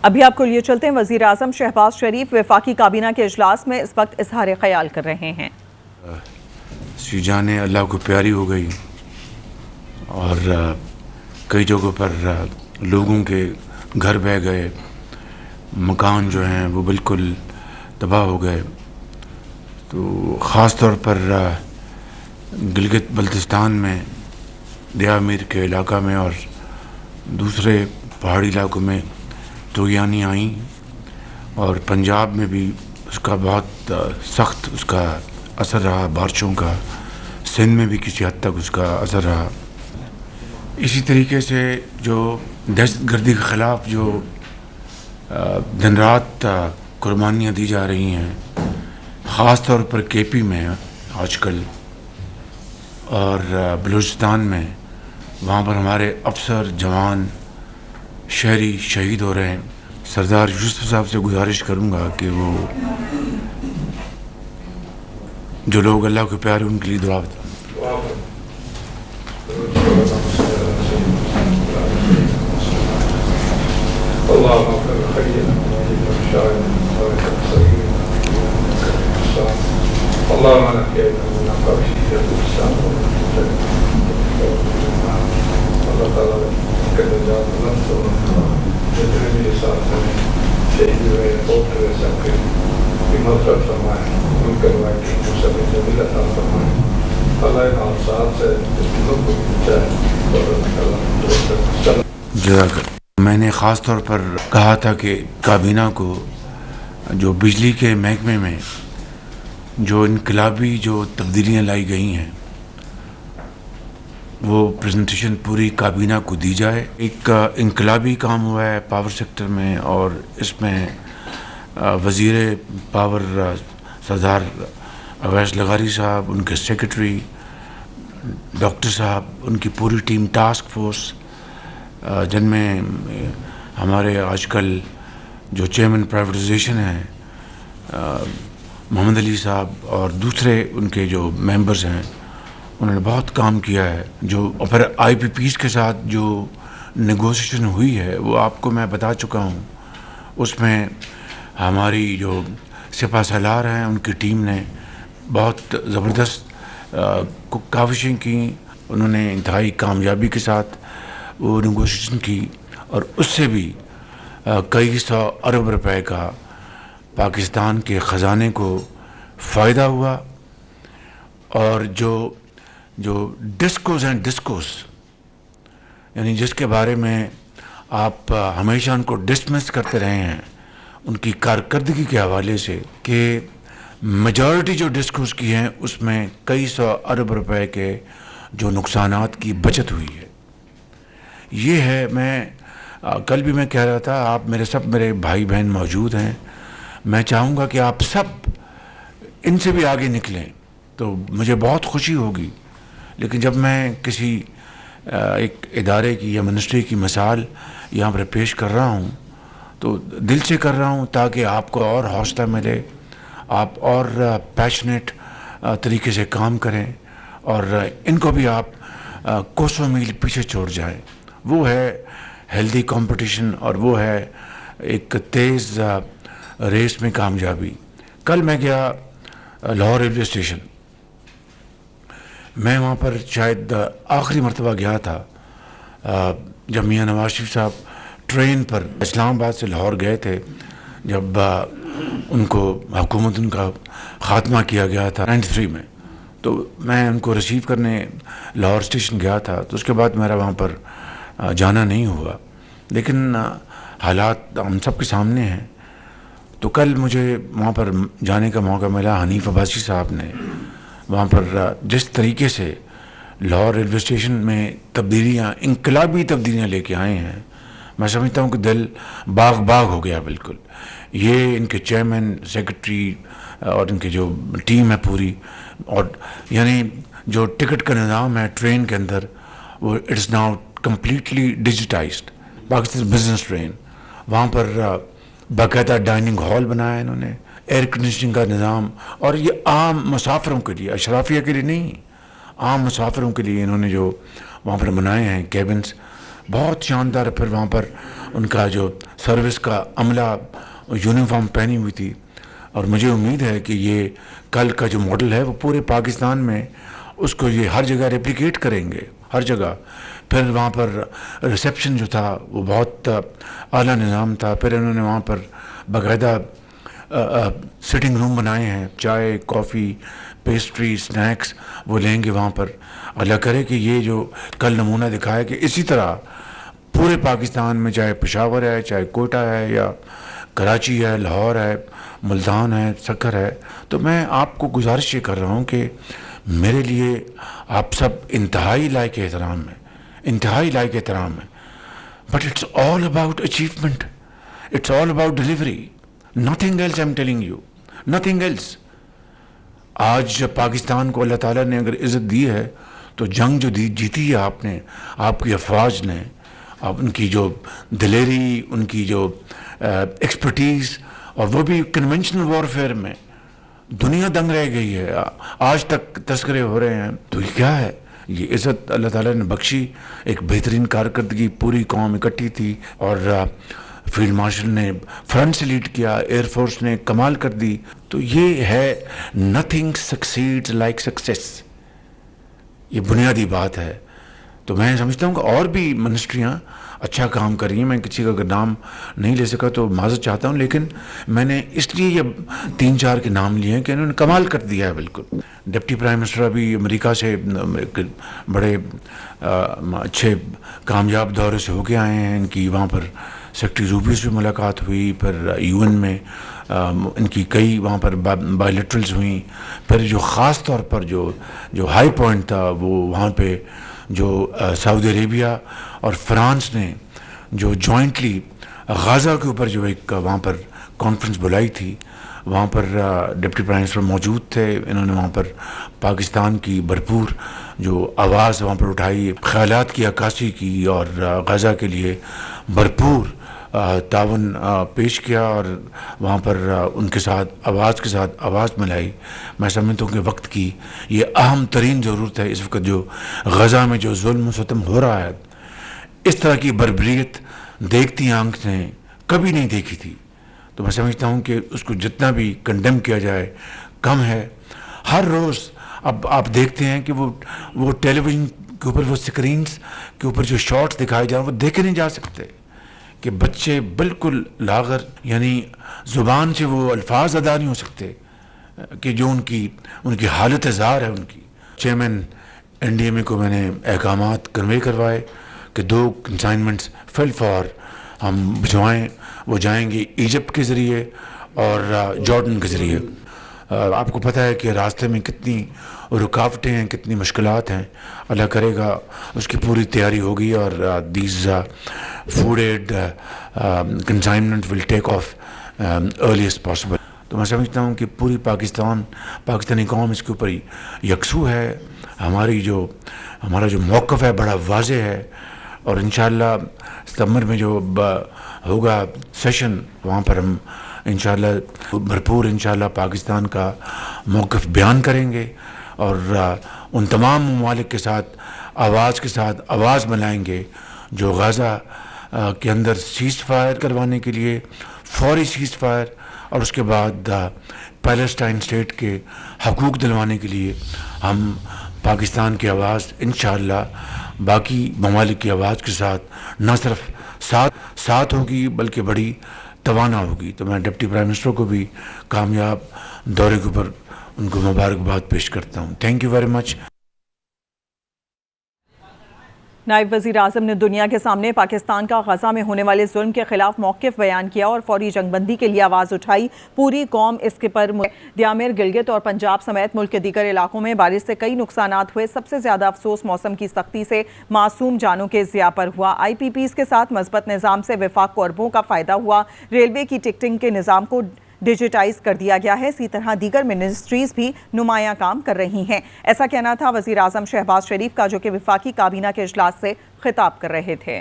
ابھی آپ کو لیے چلتے ہیں، وزیر اعظم شہباز شریف وفاقی کابینہ کے اجلاس میں اس وقت اظہار خیال کر رہے ہیں۔ سی جانیں اللہ کو پیاری ہو گئی اور کئی جگہوں پر لوگوں کے گھر بہہ گئے، مکان جو ہیں وہ بالکل تباہ ہو گئے۔ تو خاص طور پر گلگت بلتستان میں دیا میر کے علاقہ میں اور دوسرے پہاڑی علاقوں میں طوفانیں آئیں، اور پنجاب میں بھی اس کا بہت سخت اس کا اثر رہا، بارشوں کا۔ سندھ میں بھی کسی حد تک اس کا اثر رہا۔ اسی طریقے سے جو دہشت گردی کے خلاف جو دن رات قربانیاں دی جا رہی ہیں، خاص طور پر کے پی میں آج کل اور بلوچستان میں، وہاں پر ہمارے افسر، جوان، شہری شہید ہو رہے ہیں۔ سردار یوسف صاحب سے گزارش کروں گا کہ وہ جو لوگ اللہ کے پیارے ان کے لیے دعا بتائیں۔ میں نے خاص طور پر کہا تھا کہ کابینہ کو جو بجلی کے محکمے میں جو انقلابی جو تبدیلیاں لائی گئی ہیں، وہ پریزنٹیشن پوری کابینہ کو دی جائے۔ ایک انقلابی کام ہوا ہے پاور سیکٹر میں، اور اس میں وزیر پاور سردار اویس لغاری صاحب، ان کے سیکرٹری ڈاکٹر صاحب، ان کی پوری ٹیم، ٹاسک فورس، جن میں ہمارے آج کل جو چیئرمین پرائیویٹائزیشن ہیں محمد علی صاحب، اور دوسرے ان کے جو ممبرز ہیں، انہوں نے بہت کام کیا ہے۔ جو پھر آئی پی پیز کے ساتھ جو نیگوسیشن ہوئی ہے وہ آپ کو میں بتا چکا ہوں۔ اس میں ہماری جو سپہ سالار ہیں، ان کی ٹیم نے بہت زبردست کاوشیں کی، انہوں نے انتہائی کامیابی کے ساتھ وہ نیگوشیشن کی، اور اس سے بھی کئی سو ارب روپے کا پاکستان کے خزانے کو فائدہ ہوا۔ اور جو ڈسکوز ہیں، ڈسکوز یعنی جس کے بارے میں آپ ہمیشہ ان کو ڈسمس کرتے رہے ہیں ان کی کارکردگی کے حوالے سے، کہ میجورٹی جو ڈسکوز کی ہیں اس میں کئی سو ارب روپے کے جو نقصانات کی بچت ہوئی ہے۔ یہ ہے، میں کل بھی میں کہہ رہا تھا، آپ میرے بھائی بہن موجود ہیں، میں چاہوں گا کہ آپ سب ان سے بھی آگے نکلیں تو مجھے بہت خوشی ہوگی۔ لیکن جب میں کسی ایک ادارے کی یا منسٹری کی مثال یہاں پر پیش کر رہا ہوں تو دل سے کر رہا ہوں، تاکہ آپ کو اور حوصلہ ملے، آپ اور پیشنیٹ طریقے سے کام کریں، اور ان کو بھی آپ کوسوں میل پیچھے چھوڑ جائیں۔ وہ ہے ہیلدی کمپٹیشن، اور وہ ہے ایک تیز ریس میں کامیابی۔ کل میں گیا لاہور ریلوے اسٹیشن، میں وہاں پر شاید آخری مرتبہ گیا تھا جب میاں نواز شریف صاحب ٹرین پر اسلام آباد سے لاہور گئے تھے، جب ان کو حکومت ان کا خاتمہ کیا گیا تھا 93 میں، تو میں ان کو ریسیو کرنے لاہور اسٹیشن گیا تھا۔ تو اس کے بعد میرا وہاں پر جانا نہیں ہوا، لیکن حالات ہم سب کے سامنے ہیں۔ تو کل مجھے وہاں پر جانے کا موقع ملا۔ حنیف عباسی صاحب نے وہاں پر جس طریقے سے لاہور ریلوے اسٹیشن میں تبدیلیاں، انقلابی تبدیلیاں لے کے آئے ہیں، میں سمجھتا ہوں کہ دل باغ باغ ہو گیا بالکل۔ یہ ان کے چیئرمین، سیکرٹری اور ان کی جو ٹیم ہے پوری، اور یعنی جو ٹکٹ کا نظام ہے ٹرین کے اندر، وہ it's now completely digitised. Pakistan business train, وہاں پر باقاعدہ ڈائننگ ہال بنایا انہوں نے، ایئر کنڈیشننگ کا نظام، اور یہ عام مسافروں کے لیے، اشرافیہ کے لیے نہیں، عام مسافروں کے لیے انہوں نے جو وہاں پر بنائے ہیں کیبنس، बहुत शानदार। फिर वहाँ पर उनका जो सर्विस का अमला यूनिफॉर्म पहनी हुई थी, और मुझे उम्मीद है कि ये कल का जो मॉडल है वो पूरे पाकिस्तान में उसको ये हर जगह रेप्लिकेट करेंगे, हर जगह। फिर वहाँ पर रिसेप्शन जो था वो बहुत आला निज़ाम था। फिर इन्होंने वहाँ पर बाकायदा सिटिंग रूम बनाए हैं, चाय कॉफ़ी पेस्ट्री स्नैक्स वो लेंगे वहाँ पर। अल्लाह करे कि ये जो कल नमूना दिखाया कि इसी तरह पूरे पाकिस्तान में, चाहे पेशावर है, चाहे कोयटा है, या कराची है, लाहौर है, मुल्तान है, सक्कर है, तो मैं आपको गुजारिश ये कर रहा हूँ कि मेरे लिए आप सब इंतहाई लायक एहतराम है, इंतहाई लायक एहतराम है। But it's all about achievement, it's all about delivery, nothing else. I am telling you, nothing else. आज पाकिस्तान को अल्लाह ताला ने अगर इज़्ज़त दी है तो जंग जो जीती है आपने, आपकी अफवाज ने, आप उनकी जो दिलेरी, उनकी जो एक्सपर्टीज़, और वो भी कन्वेंशनल वॉरफेयर में, दुनिया दंग रह गई है। आज तक तस्करे हो रहे हैं। तो ये क्या है? ये इज़्ज़त अल्लाह ताला ने बख्शी, एक बेहतरीन कारकर्दगी, पूरी कौम इकट्ठी थी, और फील्ड मार्शल ने फ्रंट से लीड किया, एयरफोर्स ने कमाल कर दी। तो ये है नथिंग सक्सीड्स लाइक सक्सेस, ये बुनियादी बात है। तो मैं समझता हूँ कि और भी मिनिस्ट्रियाँ अच्छा काम कर रही हैं। मैं किसी का अगर नाम नहीं ले सका तो माज़रत चाहता हूँ, लेकिन मैंने इसलिए ये 3-4 के नाम लिए हैं कि इन्होंने कमाल कर दिया है बिल्कुल। डिप्टी प्राइम मिनिस्टर अभी अमेरिका से बड़े अच्छे कामयाब दौरे से होके आए हैं। इनकी वहाँ पर सेक्रेटरी रूबी से मुलाकात हुई, फिर यूएन में इनकी कई वहाँ पर बायलैटरल्स हुई। फिर जो ख़ास तौर पर जो हाई पॉइंट था वो वहाँ पे जो सऊदी अरेबिया और फ्रांस ने जो जॉइंटली गाज़ा के ऊपर जो एक वहाँ पर कॉन्फ्रेंस बुलाई थी, वहाँ पर डिप्टी प्राइम मिनिस्टर मौजूद थे। इन्होंने वहाँ पर पाकिस्तान की भरपूर जो आवाज़ वहाँ पर उठाई, ख़यालात की अक्कासी की, और गाज़ा के लिए भरपूर तावन पेश किया, और वहाँ पर उनके साथ आवाज़ के साथ आवाज़ मिलाई। मैं समझता हूँ कि वक्त की ये अहम तरीन ज़रूरत है इस वक्त। जो गज़ा में जो जुल्म सितम हो रहा है, इस तरह की बर्बरियत देखती आंख ने कभी नहीं देखी थी। तो मैं समझता हूँ कि उसको जितना भी कंडेम किया जाए कम है। हर रोज़ अब आप देखते हैं कि वो टेलीविज़न के ऊपर, वो स्क्रीन्स के ऊपर जो शॉट्स दिखाए जा रहे हैं वो देखे नहीं जा सकते, कि बच्चे बिल्कुल लागर, यानी ज़ुबान से वो अल्फाज अदा नहीं हो सकते कि जो उनकी हालत ज़ार है उनकी। चेयरमैन एनडीएमए को मैंने अहकामात कन्वे करवाए कि 2 कंसाइनमेंट्स फिल फॉर हम भिजवाएँ। वो जाएंगे इजिप्ट के ज़रिए और जॉर्डन के ज़रिए। आपको पता है कि रास्ते में कितनी रुकावटें हैं, कितनी मुश्किलात हैं। अल्लाह करेगा उसकी पूरी तैयारी होगी, और these food aid consignment will take off earliest possible. तो मैं समझता हूँ कि पूरी पाकिस्तानी कौम इसके ऊपर यकसू है। हमारा जो मौक़िफ़ है बड़ा वाज़ेह है, और इंशाअल्लाह सितंबर में जो होगा सेशन, वहाँ पर हम इंशाअल्लाह भरपूर इंशाअल्लाह पाकिस्तान का मौक़िफ़ बयान करेंगे, और उन तमाम ममालिक के साथ आवाज़ मिलाएंगे जो गाज़ा के अंदर सीज़ फायर करवाने के लिए, फौरी सीज़ फायर, और उसके बाद पैलेस्टाइन स्टेट के हकूक़ दिलवाने के लिए हम पाकिस्तान की आवाज़ इंशाअल्लाह बाकी ममालिक की आवाज़ के साथ न सिर्फ साथ होगी बल्कि बड़ी तवाना होगी। तो मैं डिप्टी प्राइम मिनिस्टर को भी कामयाब दौरे के ऊपर उनको मुबारकबाद पेश करता हूँ। Thank you very much. नायब वज़ीर आज़म ने दुनिया के सामने पाकिस्तान का गज़ा में होने वाले जुल्म के खिलाफ मौक़िफ़ बयान किया और फौरी जंगबंदी के लिए आवाज़ उठाई। पूरी कौम इसके पर द्यामिर, गिलगित और पंजाब समेत मुल्क के दीगर इलाकों में बारिश से कई नुकसानात हुए। सबसे ज़्यादा अफसोस मौसम की सख्ती से मासूम जानों के ज़िया पर हुआ। IPPs के साथ मज़बूत निज़ाम से वफाक को अरबों का फ़ायदा हुआ। रेलवे की टिकटिंग के निज़ाम को डिजिटाइज कर दिया गया है। इसी तरह दीगर मिनिस्ट्रीज भी नुमाया काम कर रही हैं। ऐसा कहना था वज़ीर आज़म शहबाज शरीफ का, जो कि वफाकी काबीना के इजलास से खिताब कर रहे थे।